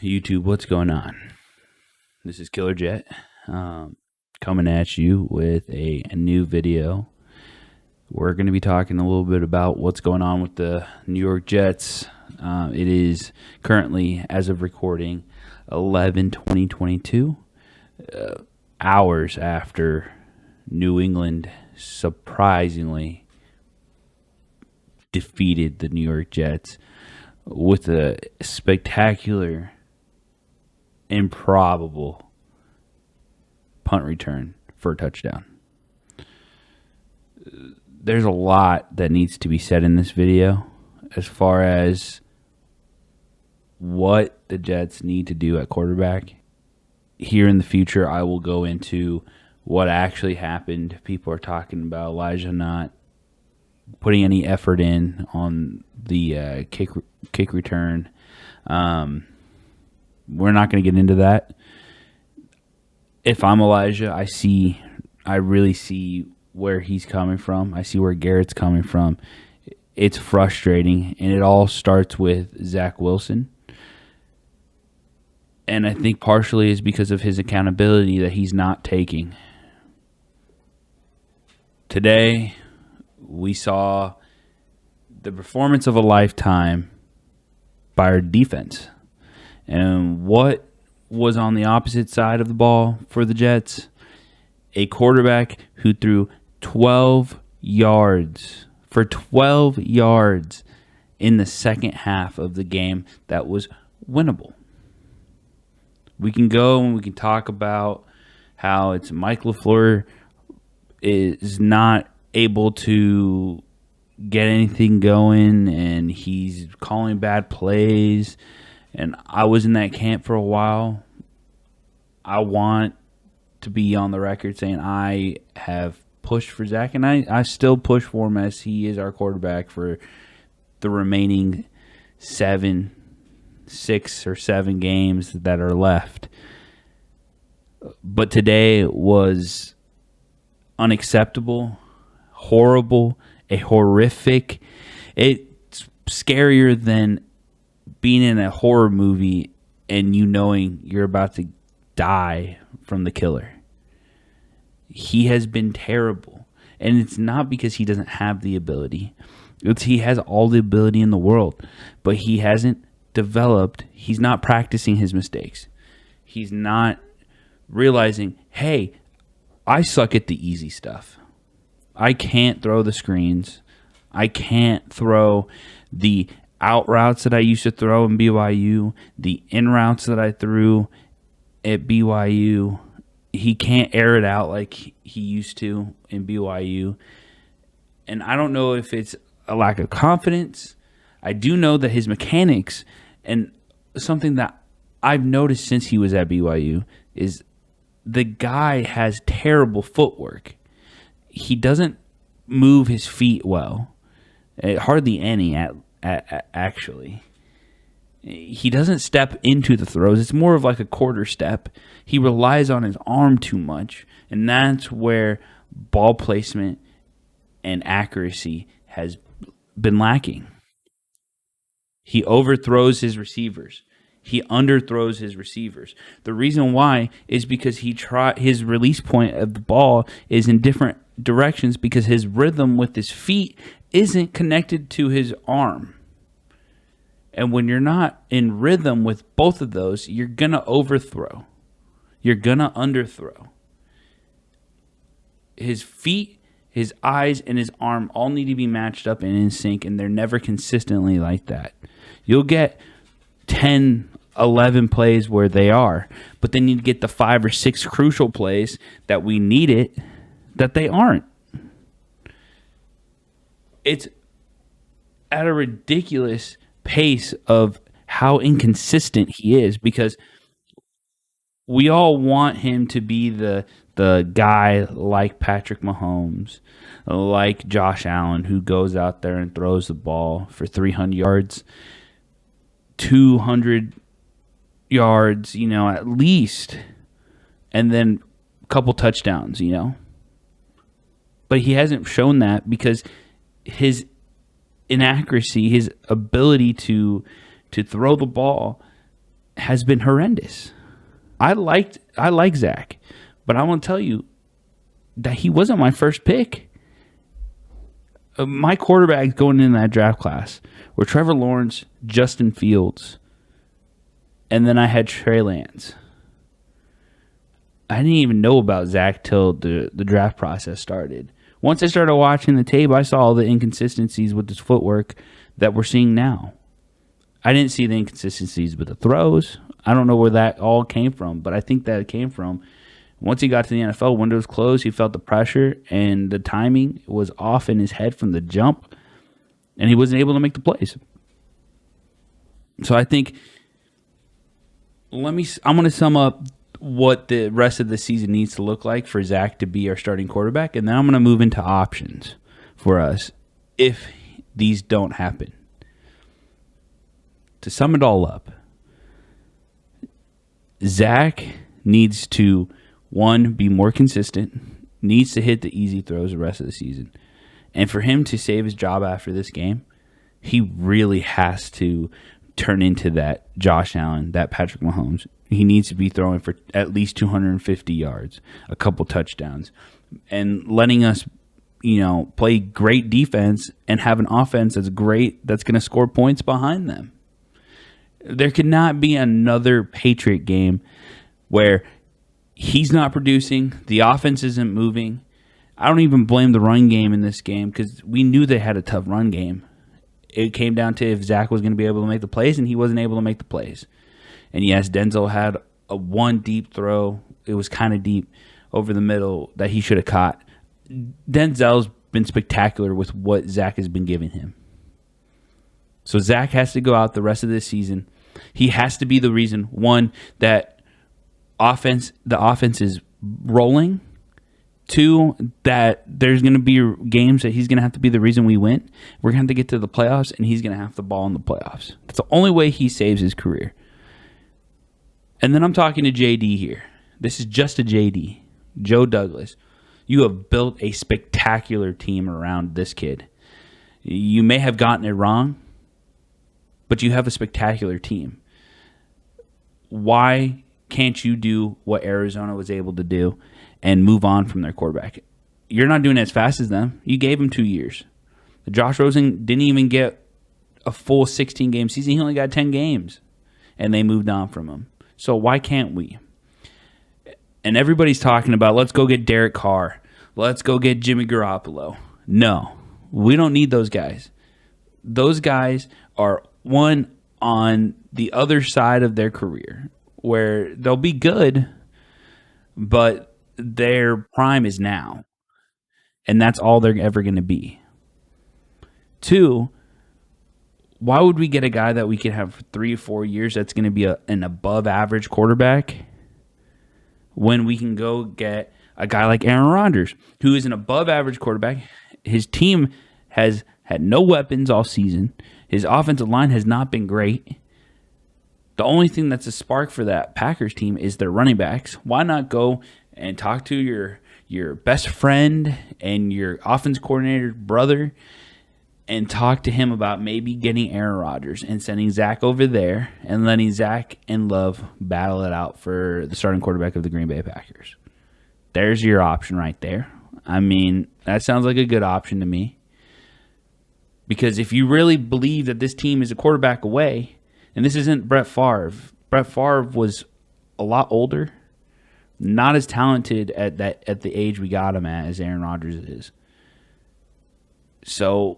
YouTube, what's going on? This is Killer Jet coming at you with a new video. We're going to be talking a little bit about what's going on with the New York Jets. It is currently, as of recording, 11/20/22, hours after New England surprisingly defeated the New York Jets with a spectacular, improbable punt return for a touchdown. There's a lot that needs to be said in this video as far as what the Jets need to do at quarterback. Here in the future, I will go into what actually happened. People are talking about Elijah not putting any effort in on the kick return. We're not going to get into that. If I'm Elijah, I really see where he's coming from. I see where Garrett's coming from. It's frustrating, and it all starts with Zach Wilson. And I think partially is because of his accountability that he's not taking. Today, we saw the performance of a lifetime by our defense. And what was on the opposite side of the ball for the Jets? A quarterback who threw 12 yards for 12 yards in the second half of the game that was winnable. We can go and we can talk about how it's Mike LaFleur is not able to get anything going and he's calling bad plays. And I was in that camp for a while. I want to be on the record saying I have pushed for Zach, and I still push for him as he is our quarterback for the remaining 6 or 7 games that are left. But today was unacceptable, horrible, a horrific. It's scarier than being in a horror movie and you knowing you're about to die from the killer. He has been terrible. And it's not because he doesn't have the ability. He has all the ability in the world. But he hasn't developed. He's not practicing his mistakes. He's not realizing, hey, I suck at the easy stuff. I can't throw the screens. I can't throw the out routes that I used to throw in BYU, the in routes that I threw at BYU. He can't air it out like he used to in BYU. And I don't know if it's a lack of confidence. I do know that his mechanics, and something that I've noticed since he was at BYU, is the guy has terrible footwork. He doesn't move his feet well. Hardly any, actually. He doesn't step into the throws. It's more of like a quarter step. He relies on his arm too much, and that's where ball placement and accuracy has been lacking. He overthrows his receivers. He underthrows his receivers. The reason why is because his release point of the ball is in different directions because his rhythm with his feet isn't connected to his arm. And when you're not in rhythm with both of those, you're going to overthrow. You're going to underthrow. His feet, his eyes, and his arm all need to be matched up and in sync, and they're never consistently like that. You'll get 10, 11 plays where they are, but then you get the 5 or 6 crucial plays that we need it, that they aren't. It's at a ridiculous pace of how inconsistent he is, because we all want him to be the guy like Patrick Mahomes, like Josh Allen, who goes out there and throws the ball for 300 yards, 200 yards, at least, and then a couple touchdowns, But he hasn't shown that because his inaccuracy, his ability to throw the ball has been horrendous. I like Zach, but I want to tell you that he wasn't my first pick. My quarterbacks going in that draft class were Trevor Lawrence, Justin Fields, and then I had Trey Lance. I didn't even know about Zach till the draft process started. Once I started watching the tape, I saw all the inconsistencies with his footwork that we're seeing now. I didn't see the inconsistencies with the throws. I don't know where that all came from, but I think that it came from once he got to the NFL, windows closed, he felt the pressure, and the timing was off in his head from the jump, and he wasn't able to make the plays. So I think I'm going to sum up what the rest of the season needs to look like for Zach to be our starting quarterback, and then I'm going to move into options for us if these don't happen. To sum it all up, Zach needs to, one, be more consistent, needs to hit the easy throws the rest of the season. And for him to save his job after this game, he really has to turn into that Josh Allen, that Patrick Mahomes. He needs to be throwing for at least 250 yards, a couple touchdowns, and letting us, play great defense and have an offense that's great, that's going to score points behind them. There could not be another Patriot game where he's not producing, the offense isn't moving. I don't even blame the run game in this game because we knew they had a tough run game. It came down to if Zach was going to be able to make the plays, and he wasn't able to make the plays. And yes, Denzel had a one deep throw. It was kind of deep over the middle that he should have caught. Denzel's been spectacular with what Zach has been giving him. So Zach has to go out the rest of this season. He has to be the reason, one, that the offense is rolling. Two, that there's going to be games that he's going to have to be the reason we win. We're going to have to get to the playoffs, and he's going to have the ball in the playoffs. That's the only way he saves his career. And then I'm talking to JD here. This is just a JD. Joe Douglas. You have built a spectacular team around this kid. You may have gotten it wrong, but you have a spectacular team. Why can't you do what Arizona was able to do and move on from their quarterback? You're not doing it as fast as them. You gave him 2 years. Josh Rosen didn't even get a full 16-game season. He only got 10 games, and they moved on from him. So why can't we? And everybody's talking about, let's go get Derek Carr. Let's go get Jimmy Garoppolo. No, we don't need those guys. Those guys are, one, on the other side of their career, where they'll be good, but their prime is now. And that's all they're ever going to be. Two, why would we get a guy that we can have for 3 or 4 years that's going to be an above-average quarterback when we can go get a guy like Aaron Rodgers, who is an above-average quarterback? His team has had no weapons all season. His offensive line has not been great. The only thing that's a spark for that Packers team is their running backs. Why not go and talk to your best friend and your offense coordinator's brother and talk to him about maybe getting Aaron Rodgers and sending Zach over there and letting Zach and Love battle it out for the starting quarterback of the Green Bay Packers? There's your option right there. I mean, that sounds like a good option to me. Because if you really believe that this team is a quarterback away, and this isn't Brett Favre. Brett Favre was a lot older, not as talented at the age we got him at as Aaron Rodgers is. So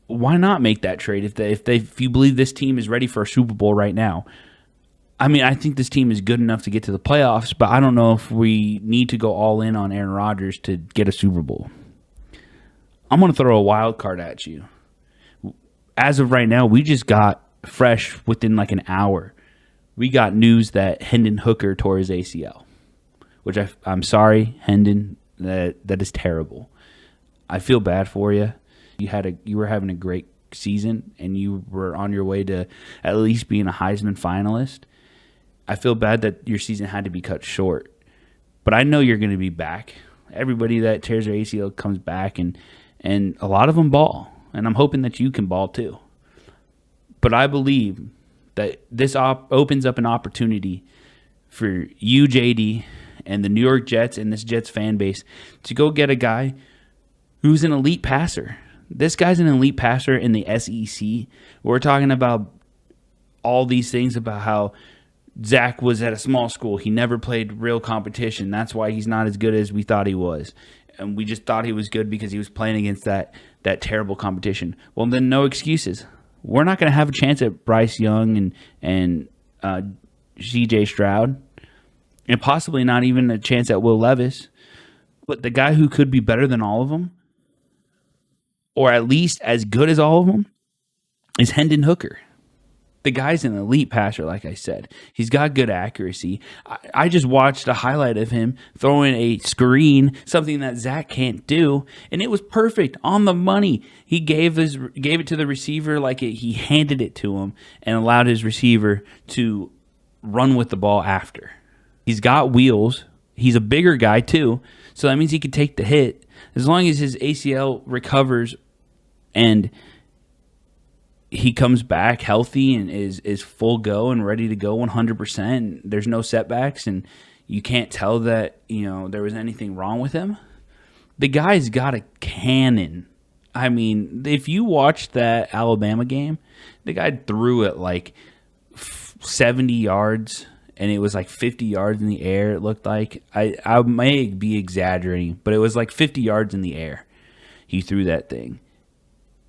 why not make that trade if you believe this team is ready for a Super Bowl right now? I mean, I think this team is good enough to get to the playoffs, but I don't know if we need to go all in on Aaron Rodgers to get a Super Bowl. I'm going to throw a wild card at you. As of right now, we just got fresh within like an hour. We got news that Hendon Hooker tore his ACL, which I'm sorry, Hendon, that is terrible. I feel bad for you. You were having a great season, and you were on your way to at least being a Heisman finalist. I feel bad that your season had to be cut short, but I know you're going to be back. Everybody that tears their ACL comes back, and a lot of them ball, and I'm hoping that you can ball too. But I believe that this opens up an opportunity for you, JD, and the New York Jets and this Jets fan base to go get a guy who's an elite passer. This guy's an elite passer in the SEC. We're talking about all these things about how Zach was at a small school. He never played real competition. That's why he's not as good as we thought he was. And we just thought he was good because he was playing against that terrible competition. Well, then no excuses. We're not going to have a chance at Bryce Young and C.J. Stroud, and possibly not even a chance at Will Levis. But the guy who could be better than all of them, or at least as good as all of them, is Hendon Hooker. The guy's an elite passer, like I said. He's got good accuracy. I just watched a highlight of him throwing a screen, something that Zach can't do, and it was perfect, on the money. He gave it to the receiver like he handed it to him and allowed his receiver to run with the ball after. He's got wheels. He's a bigger guy, too, so that means he could take the hit. As long as his ACL recovers and he comes back healthy and is full go and ready to go 100%. There's no setbacks, and you can't tell that there was anything wrong with him. The guy's got a cannon. I mean, if you watched that Alabama game, the guy threw it like 70 yards, and it was like 50 yards in the air. It looked like I may be exaggerating, but it was like 50 yards in the air. He threw that thing.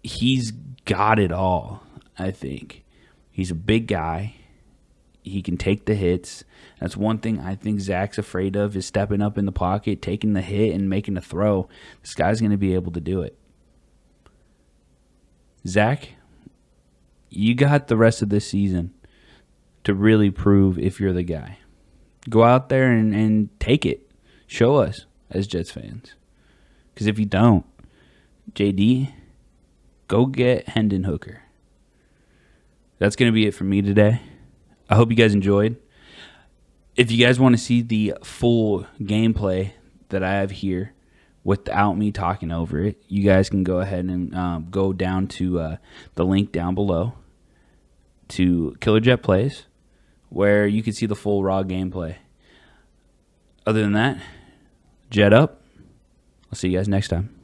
He's got it all, I think. He's a big guy. He can take the hits. That's one thing I think Zach's afraid of, is stepping up in the pocket, taking the hit, and making a throw. This guy's going to be able to do it. Zach, you got the rest of this season to really prove if you're the guy. Go out there and take it. Show us as Jets fans. Because if you don't, JD, go get Hendon Hooker. That's going to be it for me today. I hope you guys enjoyed. If you guys want to see the full gameplay that I have here without me talking over it, you guys can go ahead and go down to the link down below to Killer Jet Plays, where you can see the full raw gameplay. Other than that, jet up. I'll see you guys next time.